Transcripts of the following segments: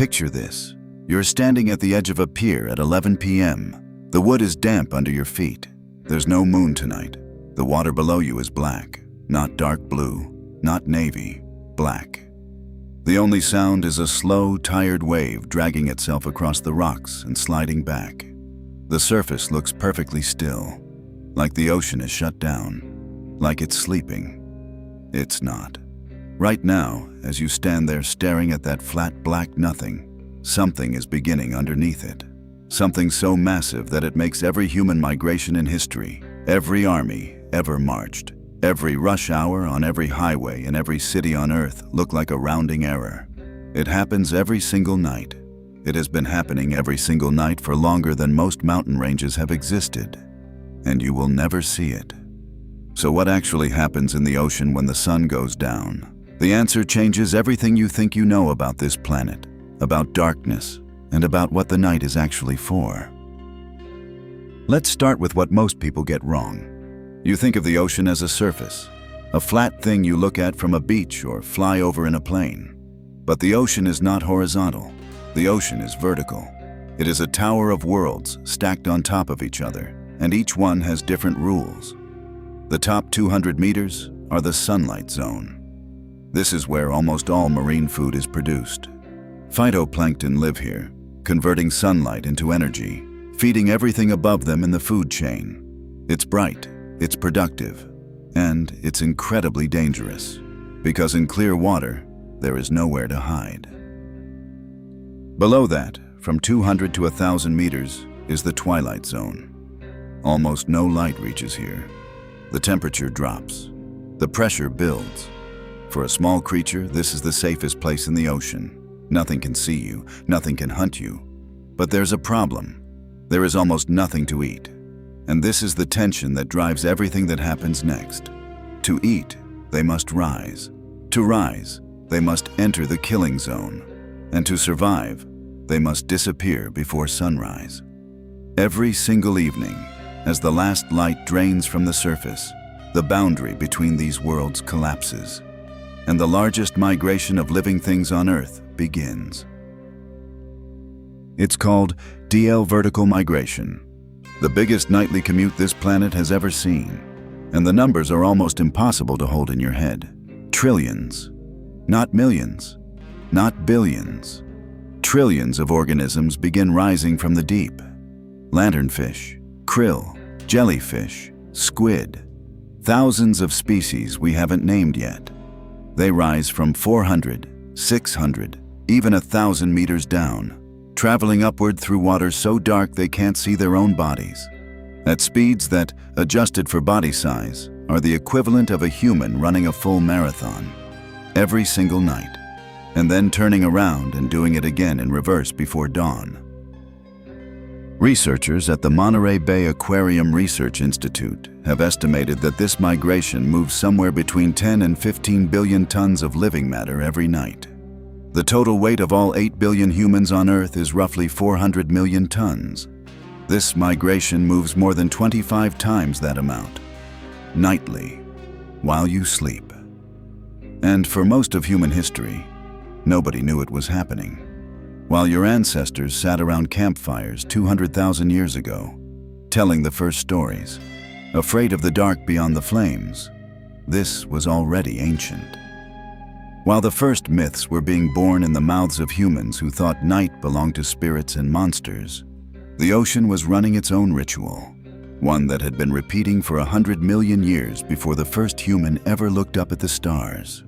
Picture this. You're standing at the edge of a pier at 11 p.m. The wood is damp under your feet. There's no moon tonight. The water below you is black, not dark blue, not navy, black. The only sound is a slow, tired wave dragging itself across the rocks and sliding back. The surface looks perfectly still, like the ocean is shut down, like it's sleeping. It's not. Right now, as you stand there staring at that flat black nothing, something is beginning underneath it. Something so massive that it makes every human migration in history, every army ever marched, every rush hour on every highway in every city on Earth look like a rounding error. It happens every single night. It has been happening every single night for longer than most mountain ranges have existed, and you will never see it. So what actually happens in the ocean when the sun goes down? The answer changes everything you think you know about this planet, about darkness, and about what the night is actually for. Let's start with what most people get wrong. You think of the ocean as a surface, a flat thing you look at from a beach or fly over in a plane. But the ocean is not horizontal. The ocean is vertical. It is a tower of worlds stacked on top of each other, and each one has different rules. The top 200 meters are the sunlight zone. This is where almost all marine food is produced. Phytoplankton live here, converting sunlight into energy, feeding everything above them in the food chain. It's bright, it's productive, and it's incredibly dangerous, because in clear water, there is nowhere to hide. Below that, from 200 to 1,000 meters, is the twilight zone. Almost no light reaches here. The temperature drops. The pressure builds. For a small creature, this is the safest place in the ocean. Nothing can see you, nothing can hunt you. But there's a problem. There is almost nothing to eat. And this is the tension that drives everything that happens next. To eat, they must rise. To rise, they must enter the killing zone. And to survive, they must disappear before sunrise. Every single evening, as the last light drains from the surface, the boundary between these worlds collapses, and the largest migration of living things on Earth begins. It's called DL vertical migration, the biggest nightly commute this planet has ever seen, and the numbers are almost impossible to hold in your head. Trillions, not millions, not billions. Trillions of organisms begin rising from the deep. Lanternfish, krill, jellyfish, squid. Thousands of species we haven't named yet. They rise from 400, 600, even 1,000 meters down, traveling upward through water so dark they can't see their own bodies, at speeds that, adjusted for body size, are the equivalent of a human running a full marathon, every single night, and then turning around and doing it again in reverse before dawn. Researchers at the Monterey Bay Aquarium Research Institute have estimated that this migration moves somewhere between 10 and 15 billion tons of living matter every night. The total weight of all 8 billion humans on Earth is roughly 400 million tons. This migration moves more than 25 times that amount, nightly, while you sleep. And for most of human history, nobody knew it was happening. While your ancestors sat around campfires 200,000 years ago, telling the first stories, afraid of the dark beyond the flames, this was already ancient. While the first myths were being born in the mouths of humans who thought night belonged to spirits and monsters, the ocean was running its own ritual, one that had been repeating for 100 million years before the first human ever looked up at the stars.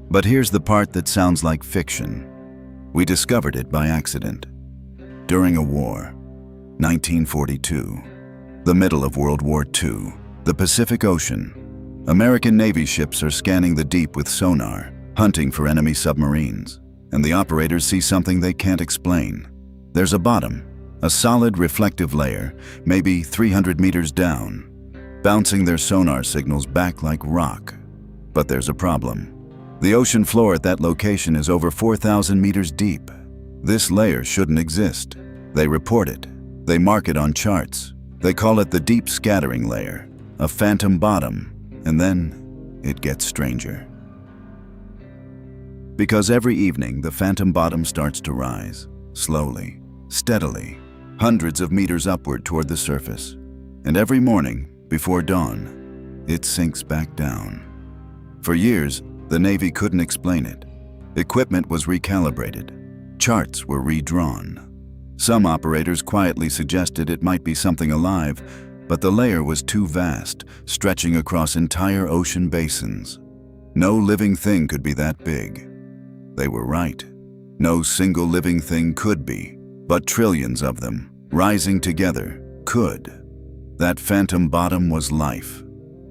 But here's the part that sounds like fiction. We discovered it by accident. During a war, 1942, the middle of World War II, the Pacific Ocean, American Navy ships are scanning the deep with sonar, hunting for enemy submarines, and the operators see something they can't explain. There's a bottom, a solid reflective layer, maybe 300 meters down, bouncing their sonar signals back like rock. But there's a problem. The ocean floor at that location is over 4,000 meters deep. This layer shouldn't exist. They report it. They mark it on charts. They call it the deep scattering layer, a phantom bottom, and then it gets stranger. Because every evening, the phantom bottom starts to rise, slowly, steadily, hundreds of meters upward toward the surface. And every morning, before dawn, it sinks back down. For years, the Navy couldn't explain it. Equipment was recalibrated. Charts were redrawn. Some operators quietly suggested it might be something alive, but the layer was too vast, stretching across entire ocean basins. No living thing could be that big. They were right. No single living thing could be, but trillions of them, rising together, could. That phantom bottom was life,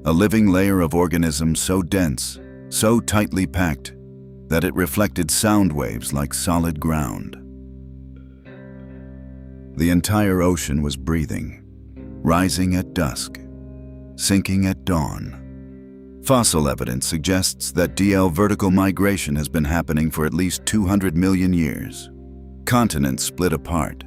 a living layer of organisms so dense, so tightly packed, that it reflected sound waves like solid ground. The entire ocean was breathing, rising at dusk, sinking at dawn. Fossil evidence suggests that DL vertical migration has been happening for at least 200 million years. Continents split apart.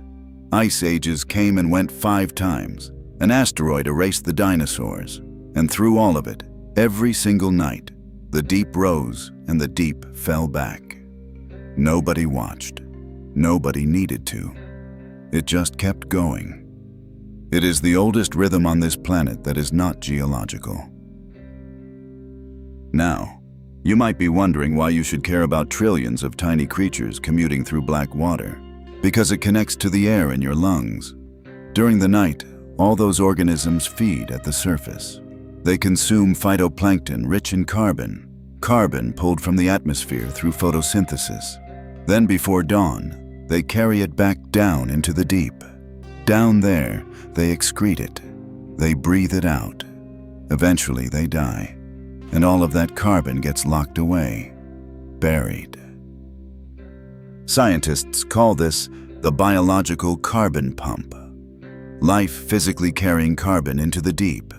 Ice ages came and went 5 times. An asteroid erased the dinosaurs. And through all of it, every single night, the deep rose and the deep fell back. Nobody watched. Nobody needed to. It just kept going. It is the oldest rhythm on this planet that is not geological. Now, you might be wondering why you should care about trillions of tiny creatures commuting through black water. Because it connects to the air in your lungs. During the night, all those organisms feed at the surface. They consume phytoplankton rich in carbon pulled from the atmosphere through photosynthesis. Then before dawn, they carry it back down into the deep. Down there, they excrete it. They breathe it out. Eventually, they die. And all of that carbon gets locked away, buried. Scientists call this the biological carbon pump. Life physically carrying carbon into the deep.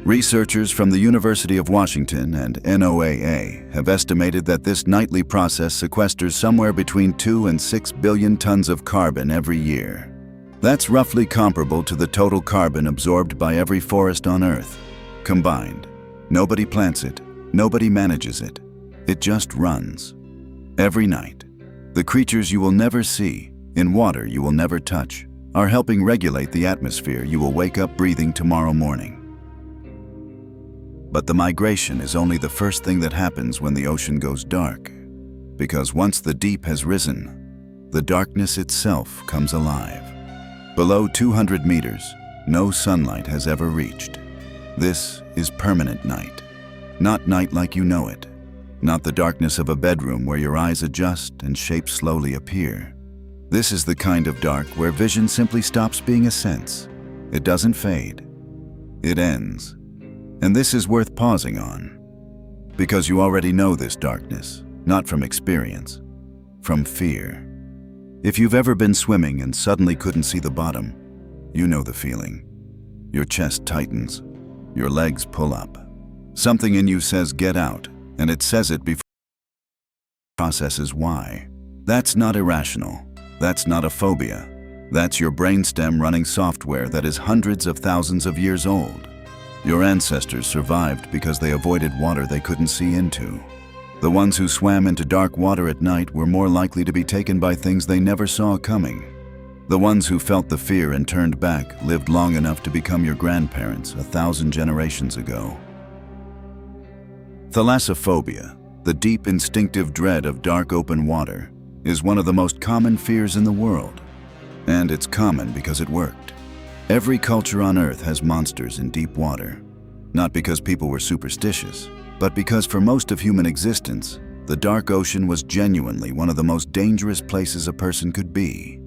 Researchers from the University of Washington and NOAA have estimated that this nightly process sequesters somewhere between 2 and 6 billion tons of carbon every year. That's roughly comparable to the total carbon absorbed by every forest on Earth, combined. Nobody plants it, nobody manages it. It just runs. Every night, the creatures you will never see, in water you will never touch, are helping regulate the atmosphere you will wake up breathing tomorrow morning. But the migration is only the first thing that happens when the ocean goes dark, because once the deep has risen, the darkness itself comes alive. Below 200 meters, no sunlight has ever reached. This is permanent night. Not night like you know it. Not the darkness of a bedroom where your eyes adjust and shapes slowly appear. This is the kind of dark where vision simply stops being a sense. It doesn't fade. It ends. And this is worth pausing on. Because you already know this darkness, not from experience, from fear. If you've ever been swimming and suddenly couldn't see the bottom, you know the feeling. Your chest tightens. Your legs pull up. Something in you says get out, and it says it before it processes why. That's not irrational. That's not a phobia. That's your brainstem running software that is hundreds of thousands of years old. Your ancestors survived because they avoided water they couldn't see into. The ones who swam into dark water at night were more likely to be taken by things they never saw coming. The ones who felt the fear and turned back lived long enough to become your grandparents 1,000 generations ago. Thalassophobia, the deep instinctive dread of dark open water, is one of the most common fears in the world. And it's common because it worked. Every culture on Earth has monsters in deep water. Not because people were superstitious, but because for most of human existence, the dark ocean was genuinely one of the most dangerous places a person could be.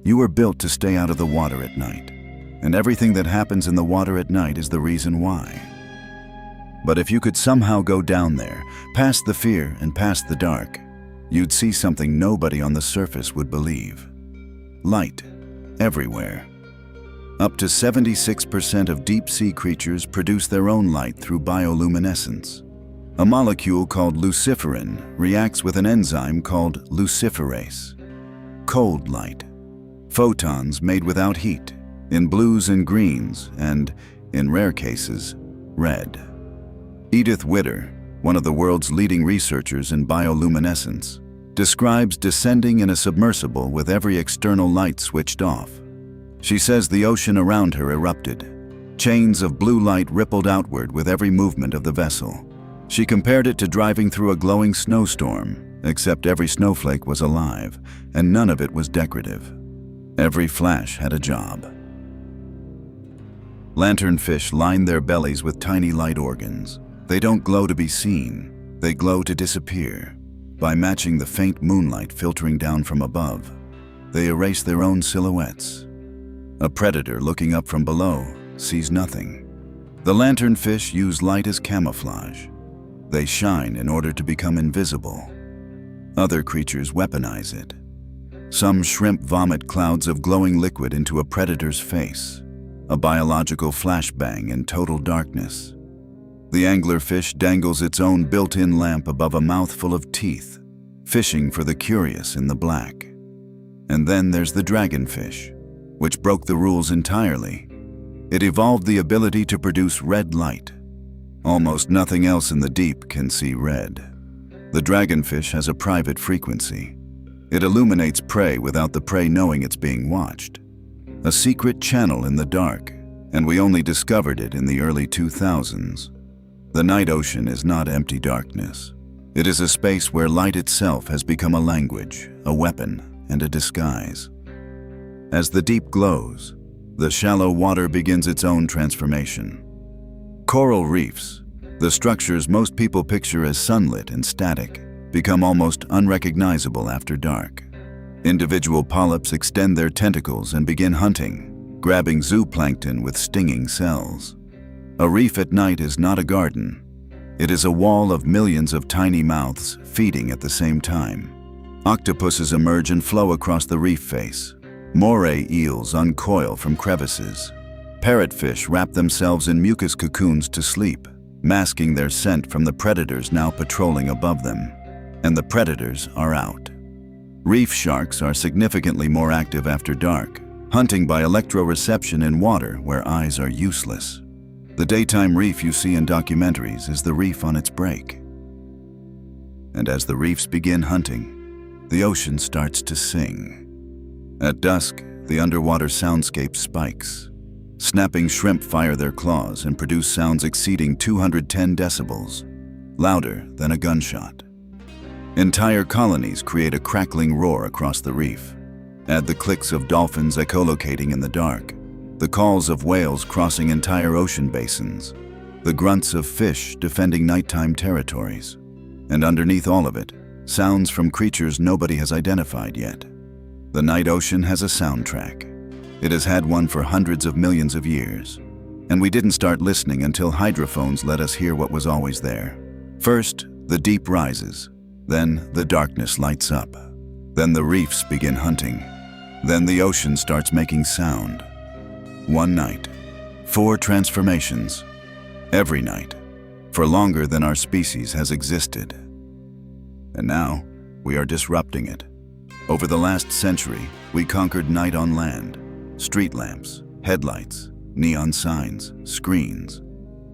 You were built to stay out of the water at night, and everything that happens in the water at night is the reason why. But if you could somehow go down there, past the fear and past the dark, you'd see something nobody on the surface would believe. Light, everywhere. Up to 76% of deep-sea creatures produce their own light through bioluminescence. A molecule called luciferin reacts with an enzyme called luciferase. Cold light. Photons made without heat, in blues and greens, and, in rare cases, red. Edith Witter, one of the world's leading researchers in bioluminescence, describes descending in a submersible with every external light switched off. She says the ocean around her erupted. Chains of blue light rippled outward with every movement of the vessel. She compared it to driving through a glowing snowstorm, except every snowflake was alive, and none of it was decorative. Every flash had a job. Lanternfish line their bellies with tiny light organs. They don't glow to be seen, they glow to disappear. By matching the faint moonlight filtering down from above, they erase their own silhouettes. A predator looking up from below sees nothing. The lanternfish use light as camouflage. They shine in order to become invisible. Other creatures weaponize it. Some shrimp vomit clouds of glowing liquid into a predator's face, a biological flashbang in total darkness. The anglerfish dangles its own built-in lamp above a mouthful of teeth, fishing for the curious in the black. And then there's the dragonfish, which broke the rules entirely. It evolved the ability to produce red light. Almost nothing else in the deep can see red. The dragonfish has a private frequency. It illuminates prey without the prey knowing it's being watched. A secret channel in the dark, and we only discovered it in the early 2000s. The night ocean is not empty darkness. It is a space where light itself has become a language, a weapon, and a disguise. As the deep glows, the shallow water begins its own transformation. Coral reefs, the structures most people picture as sunlit and static, become almost unrecognizable after dark. Individual polyps extend their tentacles and begin hunting, grabbing zooplankton with stinging cells. A reef at night is not a garden. It is a wall of millions of tiny mouths feeding at the same time. Octopuses emerge and flow across the reef face. Moray eels uncoil from crevices. Parrotfish wrap themselves in mucus cocoons to sleep, masking their scent from the predators now patrolling above them. And the predators are out. Reef sharks are significantly more active after dark, hunting by electroreception in water where eyes are useless. The daytime reef you see in documentaries is the reef on its break. And as the reefs begin hunting, the ocean starts to sing. At dusk, the underwater soundscape spikes. Snapping shrimp fire their claws and produce sounds exceeding 210 decibels, louder than a gunshot. Entire colonies create a crackling roar across the reef. Add the clicks of dolphins echolocating in the dark, the calls of whales crossing entire ocean basins, the grunts of fish defending nighttime territories, and underneath all of it, sounds from creatures nobody has identified yet. The night ocean has a soundtrack. It has had one for hundreds of millions of years, and we didn't start listening until hydrophones let us hear what was always there. First, the deep rises. Then the darkness lights up. Then the reefs begin hunting. Then the ocean starts making sound. One night, 4 transformations. Every night, for longer than our species has existed. And now, we are disrupting it. Over the last century, we conquered night on land. Street lamps, headlights, neon signs, screens.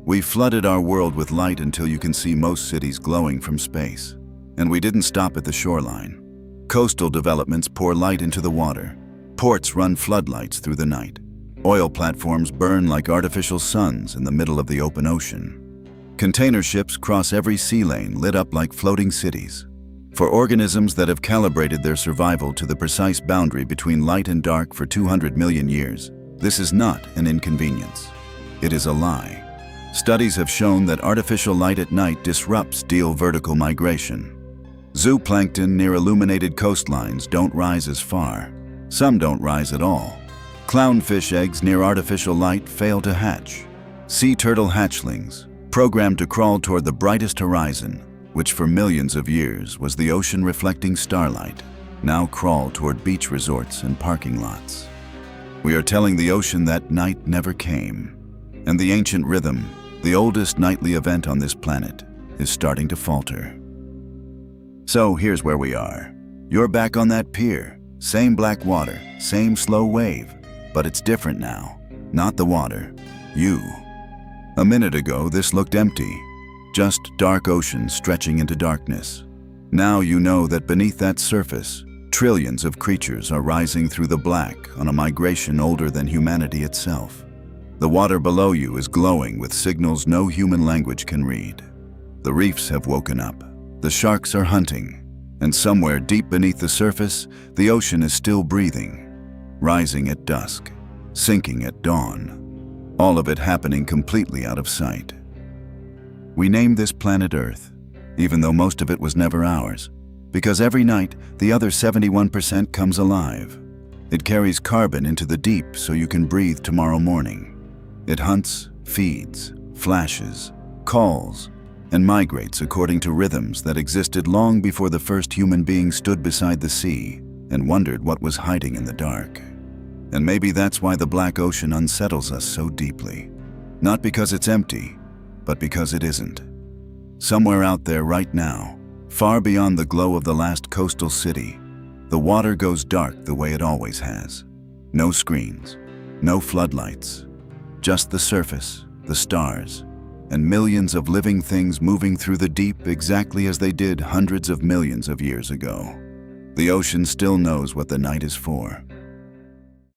We flooded our world with light until you can see most cities glowing from space. And we didn't stop at the shoreline. Coastal developments pour light into the water. Ports run floodlights through the night. Oil platforms burn like artificial suns in the middle of the open ocean. Container ships cross every sea lane lit up like floating cities. For organisms that have calibrated their survival to the precise boundary between light and dark for 200 million years, this is not an inconvenience. It is a lie. Studies have shown that artificial light at night disrupts deal vertical migration. Zooplankton near illuminated coastlines don't rise as far. Some don't rise at all. Clownfish eggs near artificial light fail to hatch. Sea turtle hatchlings, programmed to crawl toward the brightest horizon, which for millions of years was the ocean reflecting starlight, now crawl toward beach resorts and parking lots. We are telling the ocean that night never came. And the ancient rhythm, the oldest nightly event on this planet, is starting to falter. So here's where we are. You're back on that pier. Same black water, same slow wave. But it's different now. Not the water. You. A minute ago, this looked empty. just dark ocean stretching into darkness. Now you know that beneath that surface, trillions of creatures are rising through the black on a migration older than humanity itself. The water below you is glowing with signals no human language can read. The reefs have woken up. The sharks are hunting. And somewhere deep beneath the surface, the ocean is still breathing, rising at dusk, sinking at dawn. All of it happening completely out of sight. We named this planet Earth, even though most of it was never ours, because every night the other 71% comes alive. It carries carbon into the deep so you can breathe tomorrow morning. It hunts, feeds, flashes, calls, and migrates according to rhythms that existed long before the first human being stood beside the sea and wondered what was hiding in the dark. And maybe that's why the black ocean unsettles us so deeply. Not because it's empty, but because it isn't. Somewhere out there right now, far beyond the glow of the last coastal city, the water goes dark the way it always has. No screens, no floodlights, just the surface, the stars, and millions of living things moving through the deep exactly as they did hundreds of millions of years ago. The ocean still knows what the night is for.